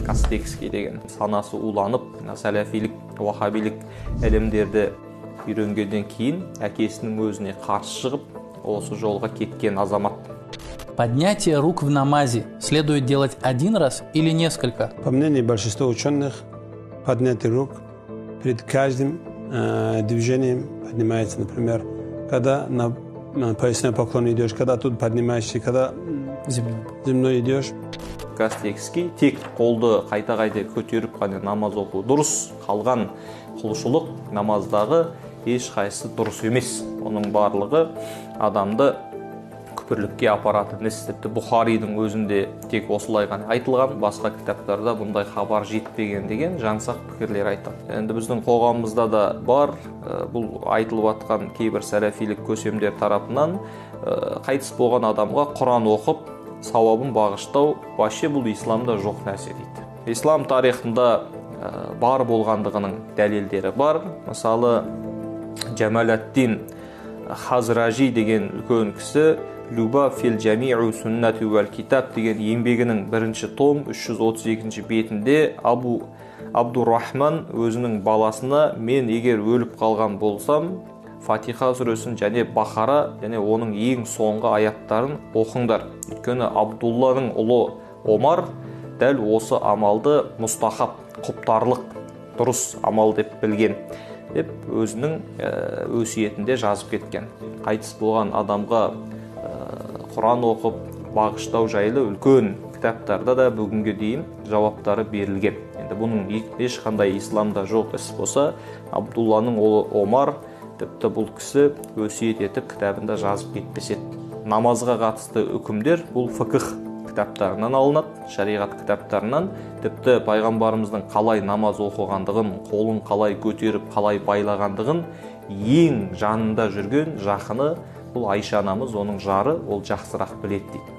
Кастекский деген санасы уланып, сәләфилік, вахабилік әлемдерді үйренгеннен кейін әкесінің өзіне қарсы шығып, осы жолға кеткен азамат. Поднятие рук в намазе следует делать один раз или несколько? По мнению большинства ученых, поднятие рук перед каждым движением поднимается. Например, когда на поясной поклон идешь, когда тут поднимаешься, когда земной идешь. Кастекский тек қолды қайта-қайта көтеріп қана намаз оқу дұрыс, қалған құлшылық намаздағы ешқайсысы дұрыс емес. Оның барлығы адамды күпірлікке апаратын іс. Тіпті Бұхаридың өзінде тек осылай ғана айтылған, басқа кітаптарда бұндай хабар жетпеген деген жаңсақ пікірлер айтады. Енді біздің қоғамымызда да бар, бұл айтылып атқан кейбір сәләфилік көсемдер тарапынан қайтыс болған адамға Құран оқып, сауабын бағыштау вообще бұл исламда жоқ нәрсе дейді. Ислам тарихында бар болғандығының дәлелдері бар. Мысалы, Джамаляддин Хазражи деген үлкен кісі Люба фил джамиу сүннати уәл китаб деген еңбегінің бірінші том 332 бетінде Абдуррахман өзінің баласына мен егер өліп қалған болсам, Фатиха сүресін және Бақара және оның ең соңғы аяттарын оқыңдар. Өйткені Абдулланың ұлы Омар дәл осы амалды мұстахаб, құптарлық, дұрыс амал деп білген, деп өзінің өсиетінде жазып кеткен. Қайтыс болған адамға Құран оқып, бағыштау жайлы үлкен кітаптарда да бүгінге дейін жауаптары берілген. Енді бұның ешқандай исламда жоқ іс болса, Абдулланың ұлы Омар тіпті бұл кісі өсиет етіп кітабында жазып кетпесе. Намазға қатысты үкімдер бұл фықых кітаптарынан алынады, шариғат кітаптарынан. Тіпті пайғамбарымыздың қалай намаз оқығандығын, қолын қалай көтеріп, қалай байлағандығын ең жанында жүрген жақыны бұл Айша анамыз, оның жары, ол жақсырақ біледі дейді.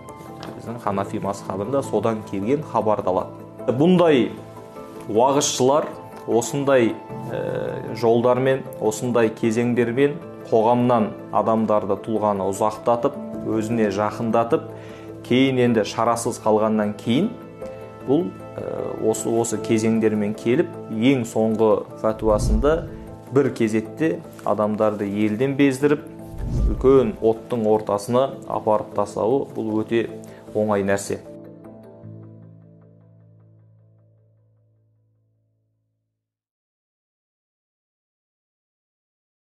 Біздің Ханафи мазхабында содан келген хабардалады. Бұндай уағызшылар осындай жолдармен, осындай кезеңдермен қоғамнан адамдарды тұлғаны ұзақтатып, өзіне жақындатып, кейін енді шарасыз қалғаннан кейін бұл осы кезеңдермен келіп, ең соңғы фәтуасында бір кезетте адамдарды елден бездіріп, үлкен оттың ортасына апарып тастауы бұл өте оңай нәрсе.